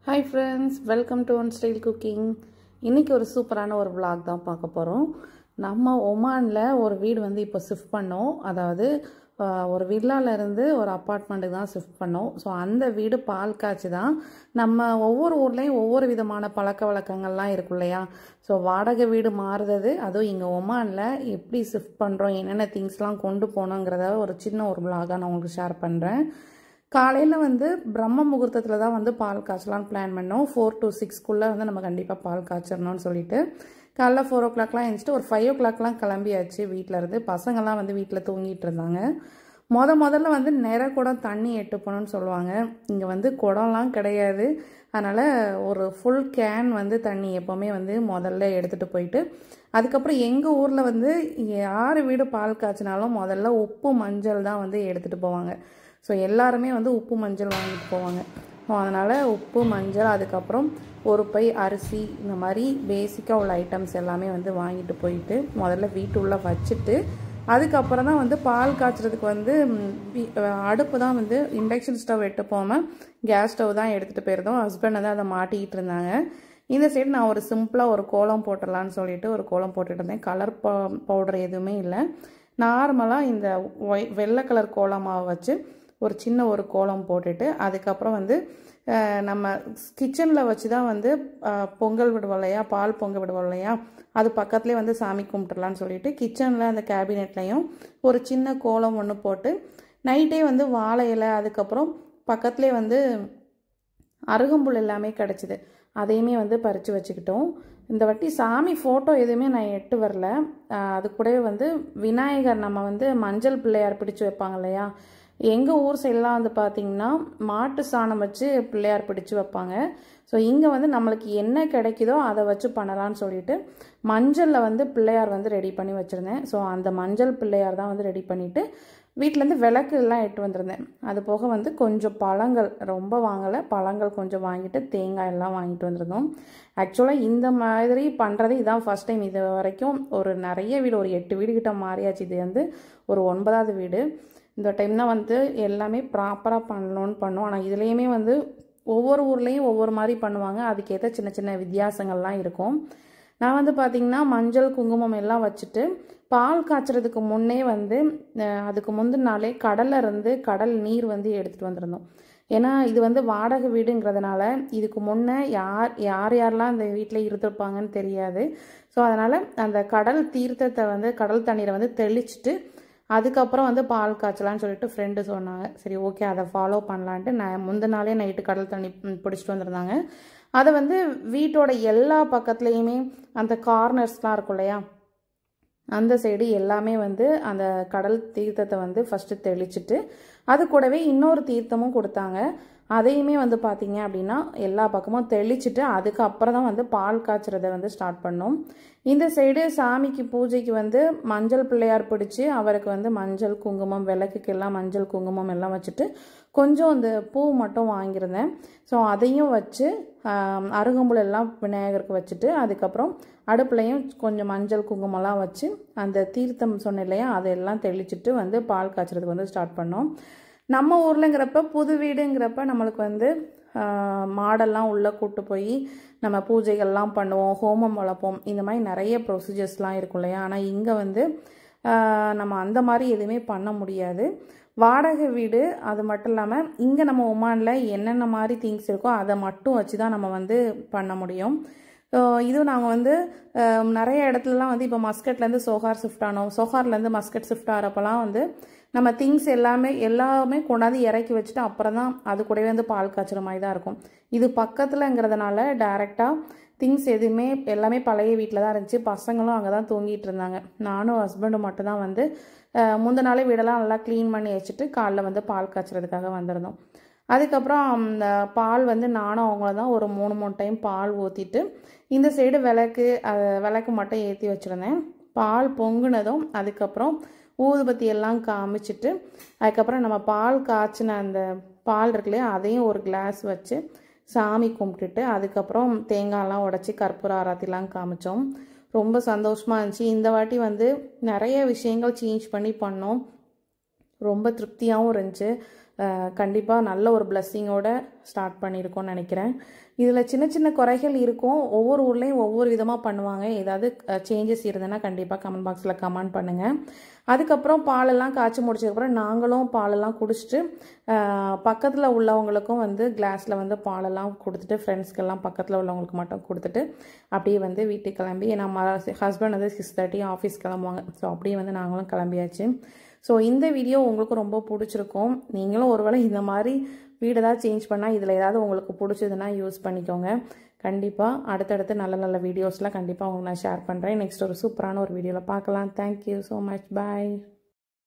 Hi friends, welcome to One Style Cooking. இன்னைக்கு ஒரு சூப்பரான ஒரு vlog தான் பார்க்க போறோம். நம்ம ஒமான்ல ஒரு வீடு வந்து இப்போ ஷிஃப்ட் பண்ணோம். அதாவது ஒரு வில்லால இருந்து ஒரு அபார்ட்மெண்ட்டுக்கு தான் ஷிஃப்ட் பண்ணோம். ஸோ அந்த வீடு பால் காய்ச்சி தான். நம்ம ஒவ்வொரு ஊர்லேயும் ஒவ்வொரு விதமான பழக்க வழக்கங்கள்லாம் இருக்கும் இல்லையா? ஸோ வாடகை வீடு மாறுறது, அதுவும் இங்கே ஒமானில் எப்படி ஷிஃப்ட் பண்ணுறோம், என்னென்ன திங்ஸ்லாம் கொண்டு போகணுங்கிறத ஒரு சின்ன ஒரு vlog-ஆ நான் உங்களுக்கு ஷேர் பண்ணுறேன். காலையில் வந்து பிரம்ம முகூர்த்தத்தில் தான் வந்து பால் காய்ச்சலான்னு பிளான் பண்ணோம். 4 to 6 வந்து நம்ம கண்டிப்பாக பால் காய்ச்சிடணும்னு சொல்லிட்டு காலைல 4 o'clock எழுந்துச்சிட்டு ஒரு 5 o'clock கிளம்பியாச்சு வீட்டில் இருந்து. பசங்கள்லாம் வந்து வீட்டில் தூங்கிட்டு இருந்தாங்க. முதல்ல வந்து நிறை குடம் தண்ணி எட்டு போகணும்னு சொல்லுவாங்க. இங்கே வந்து குடம்லாம் கிடையாது. அதனால் ஒரு ஃபுல் கேன் வந்து தண்ணி எப்போவுமே வந்து முதல்ல எடுத்துகிட்டு போயிட்டு, அதுக்கப்புறம் எங்கள் ஊரில் வந்து யார் வீடு பால் காய்ச்சினாலும் முதல்ல உப்பு மஞ்சள் தான் வந்து எடுத்துகிட்டு போவாங்க. ஸோ எல்லாருமே வந்து உப்பு மஞ்சள் வாங்கிட்டு போவாங்க. ஸோ அதனால் உப்பு மஞ்சள், அதுக்கப்புறம் ஒரு பை அரிசி, இந்த மாதிரி பேசிக்காக உள்ள ஐட்டம்ஸ் எல்லாமே வந்து வாங்கிட்டு போயிட்டு முதல்ல வீட்டுள்ளே வச்சுட்டு, அதுக்கப்புறம் தான் வந்து பால் காய்ச்சறதுக்கு வந்து அடுப்பு தான் வந்து இண்டக்ஷன் ஸ்டவ் எட்டு போகாமல் கேஸ் ஸ்டவ் தான் எடுத்துகிட்டு போயிருந்தோம். ஹஸ்பண்ட் வந்து அதை மாட்டிக்கிட்டு இருந்தாங்க. இந்த சைடு நான் ஒரு சிம்பிளாக ஒரு கோலம் போட்டுடலான்னு சொல்லிட்டு ஒரு கோலம் போட்டுட்டு இருந்தேன். கலர் பவுடர் எதுவுமே இல்லை. நார்மலாக இந்த வெள்ளை கலர் கோலமாவை வச்சு ஒரு சின்ன ஒரு கோலம் போட்டுட்டு, அதுக்கப்புறம் வந்து நம்ம கிச்சனில் வச்சு தான் வந்து பொங்கல் விடுவோம் இல்லையா, பால் பொங்கல் விடுவோம் இல்லையா, அது பக்கத்துலேயே வந்து சாமி கும்பிட்டுலான்னு சொல்லிட்டு கிச்சனில் அந்த கேபினெட்லேயும் ஒரு சின்ன கோலம் ஒன்று போட்டு, நைட்டே வந்து வாழை இலை, அதுக்கப்புறம் பக்கத்துலேயே வந்து அருகம்புல் எல்லாமே கிடச்சிது, அதையுமே வந்து பறித்து வச்சுக்கிட்டோம். இந்த வாட்டி சாமி ஃபோட்டோ எதுவுமே நான் எட்டு வரல. அது கூடவே வந்து விநாயகர் நம்ம வந்து மஞ்சள் பிள்ளையார் பிடிச்சி வைப்பாங்க இல்லையா, எங்கள் ஊர் சைடெலாம் வந்து பார்த்திங்கன்னா மாட்டு சாணம் வச்சு பிள்ளையார் பிடிச்சி வைப்பாங்க. ஸோ இங்கே வந்து நம்மளுக்கு என்ன கிடைக்குதோ அதை வச்சு பண்ணலான்னு சொல்லிட்டு மஞ்சளில் வந்து பிள்ளையார் வந்து ரெடி பண்ணி வச்சுருந்தேன். ஸோ அந்த மஞ்சள் பிள்ளையார் தான் வந்து ரெடி பண்ணிவிட்டு வீட்டிலேருந்து விளக்கு எல்லாம் எட்டு வந்திருந்தேன். அது போக வந்து கொஞ்சம் பழங்கள், ரொம்ப வாங்கலை, பழங்கள் கொஞ்சம் வாங்கிட்டு தேங்காய் எல்லாம் வாங்கிட்டு வந்திருந்தோம். ஆக்சுவலாக இந்த மாதிரி பண்ணுறது இதான் ஃபஸ்ட் டைம். இது வரைக்கும் ஒரு நிறைய வீடு, ஒரு 8 வீடு கிட்ட மாறியாச்சு. இது வந்து ஒரு 9வது வீடு. இந்த டைம் தான் வந்து எல்லாமே ப்ராப்பராக பண்ணணும்னு பண்ணோம். ஆனால் இதுலேயுமே வந்து ஒவ்வொரு ஊர்லேயும் ஒவ்வொரு மாதிரி பண்ணுவாங்க. அதுக்கேற்ற சின்ன சின்ன வித்தியாசங்கள்லாம் இருக்கும். நான் வந்து பார்த்திங்கன்னா மஞ்சள் குங்குமம் எல்லாம் வச்சுட்டு பால் காய்ச்சறதுக்கு முன்னே வந்து அதுக்கு முந்தின நாளே கடல் நீர் வந்து எடுத்துகிட்டு வந்திருந்தோம். ஏன்னா இது வந்து வாடகை வீடுங்கிறதுனால இதுக்கு முன்னே யாரெல்லாம் அந்த வீட்டில் இருந்திருப்பாங்கன்னு தெரியாது. ஸோ அதனால் அந்த கடல் தீர்த்தத்தை வந்து கடல் தண்ணீரை வந்து தெளிச்சுட்டு அதுக்கப்புறம் வந்து பால் காய்ச்சலான்னு சொல்லிட்டு ஃப்ரெண்டு சொன்னாங்க. சரி, ஓகே, அதை ஃபாலோ பண்ணலான்ட்டு நான் முந்தின நாளே நைட்டு கடல் தண்ணி பிடிச்சிட்டு வந்திருந்தாங்க. அதை வந்து வீட்டோட எல்லா பக்கத்துலேயுமே அந்த கார்னர்ஸ்லாம் இருக்கும் இல்லையா, அந்த சைடு எல்லாமே வந்து அந்த கடல் தீர்த்தத்தை வந்து ஃபஸ்ட்டு தெளிச்சுட்டு, அது கூடவே இன்னொரு தீர்த்தமும் கொடுத்தாங்க. அதையுமே வந்து பார்த்திங்க அப்படின்னா எல்லா பக்கமும் தெளிச்சுட்டு அதுக்கப்புறம் தான் வந்து பால் காய்ச்சறதை வந்து ஸ்டார்ட் பண்ணோம். இந்த சைடு சாமிக்கு பூஜைக்கு வந்து மஞ்சள் பிள்ளையார் பிடிச்சி அவருக்கு வந்து மஞ்சள் குங்குமம், விளக்குக்கு எல்லாம் மஞ்சள் குங்குமம் எல்லாம் வச்சுட்டு கொஞ்சம் அந்த பூ மட்டும் வாங்கியிருந்தேன். ஸோ அதையும் வச்சு அருகம்புல் எல்லாம் விநாயகருக்கு வச்சுட்டு, அதுக்கப்புறம் அடுப்புலையும் கொஞ்சம் மஞ்சள் குங்குமம்லாம் வச்சு அந்த தீர்த்தம் சொன்னேன் இல்லையா, அதையெல்லாம் தெளிச்சுட்டு வந்து பால் காய்ச்சறதுக்கு வந்து ஸ்டார்ட் பண்ணோம். நம்ம ஊர்லங்கிறப்ப புது வீடுங்கிறப்ப நம்மளுக்கு வந்து மாடெல்லாம் உள்ளே கூட்டு போய் நம்ம பூஜைகள்லாம் பண்ணுவோம், ஹோமம் வளர்ப்போம், இந்த மாதிரி நிறைய ப்ரொசீஜர்ஸ்லாம் இருக்கும் இல்லையா. ஆனால் இங்கே வந்து நம்ம அந்த மாதிரி எதுவுமே பண்ண முடியாது. வாடகை வீடு, அது மட்டும் இல்லாமல் இங்கே நம்ம ஒமானில் என்னென்ன மாதிரி திங்ஸ் இருக்கோ அதை மட்டும் வச்சு தான் நம்ம வந்து பண்ண முடியும். இதுவும் நாங்கள் வந்து நிறைய இடத்துலலாம் வந்து இப்போ மஸ்கட்லேருந்து சோஹார் ஷிஃப்ட் ஆனோம். சோஹார்லேருந்து மஸ்கட் ஷிஃப்ட் ஆகிறப்பெல்லாம் வந்து நம்ம திங்ஸ் எல்லாமே கொண்டாந்து இறக்கி வச்சுட்டு அப்புறம் தான் அது கூடவே வந்து பால் காய்ச்சற மாதிரி தான் இருக்கும். இது பக்கத்துலங்கிறதுனால டைரெக்டாக திங்ஸ் எதுவுமே எல்லாமே பழைய வீட்டில் தான் இருந்துச்சு. பசங்களும் அங்கே தான் தூங்கிட்டு இருந்தாங்க. நானும் ஹஸ்பண்டும் மட்டும் தான் வந்து முந்தின நாளே வீடெல்லாம் நல்லா க்ளீன் பண்ணி வச்சுட்டு காலைல வந்து பால் காய்ச்சறதுக்காக வந்திருந்தோம். அதுக்கப்புறம் அந்த பால் வந்து நானும் அவங்கள தான் ஒரு 3 டைம் பால் ஊற்றிட்டு இந்த சைடு விளக்கு மட்டும் ஏற்றி வச்சுருந்தேன். பால் பொங்குனதும் அதுக்கப்புறம் ஊதுபத்தி எல்லாம் காமிச்சிட்டு, அதுக்கப்புறம் நம்ம பால் காய்ச்சின அந்த பால் இருக்குல்லையா, அதையும் ஒரு கிளாஸ் வச்சு சாமி கும்பிட்டுட்டு அதுக்கப்புறம் தேங்காயெல்லாம் உடச்சி கற்பூர ஆராத்திலாம் காமிச்சோம். ரொம்ப சந்தோஷமாக இருந்துச்சு. இந்த வாட்டி வந்து நிறைய விஷயங்கள் சேஞ்ச் பண்ணி பண்ணோம். ரொம்ப திருப்தியாகவும் இருந்துச்சு. கண்டிப்பாக நல்ல ஒரு பிளெஸ்ஸிங்கோட ஸ்டார்ட் பண்ணியிருக்கோன்னு நினைக்கிறேன். இதில் சின்ன சின்ன குறைகள் இருக்கும். ஒவ்வொரு ஊர்லேயும் ஒவ்வொரு விதமாக பண்ணுவாங்க. ஏதாவது சேஞ்சஸ் இருந்ததுன்னா கண்டிப்பாக கமெண்ட் பாக்ஸில் கமெண்ட் பண்ணுங்கள். அதுக்கப்புறம் பாலெல்லாம் காய்ச்சி முடிச்சதுக்கப்புறம் நாங்களும் பாலெல்லாம் குடிச்சிட்டு பக்கத்தில் உள்ளவங்களுக்கும் வந்து கிளாஸில் வந்து பாலெல்லாம் கொடுத்துட்டு ஃப்ரெண்ட்ஸ்க்கெல்லாம் பக்கத்தில் உள்ளவங்களுக்கு மட்டும் கொடுத்துட்டு அப்படியே வந்து வீட்டுக்கு கிளம்பி நம்ம ஹஸ்பண்ட் வந்து 6:30 ஆஃபீஸ் கிளம்புவாங்க. ஸோ அப்படியே வந்து நாங்களும் கிளம்பியாச்சு. ஸோ இந்த வீடியோ உங்களுக்கு ரொம்ப பிடிச்சிருக்கும். நீங்களும் ஒருவேளை இந்த மாதிரி வீடு ஏதாவது சேஞ்ச் பண்ணால் இதில் ஏதாவது உங்களுக்கு பிடிச்சதுன்னா யூஸ் பண்ணிக்கோங்க. கண்டிப்பாக அடுத்தடுத்து நல்ல நல்ல வீடியோஸ்லாம் கண்டிப்பாக உங்களுக்கு நான் ஷேர் பண்ணுறேன். நெக்ஸ்ட் ஒரு சூப்பரான ஒரு வீடியோவில் பார்க்கலாம். Thank you so much. பாய்.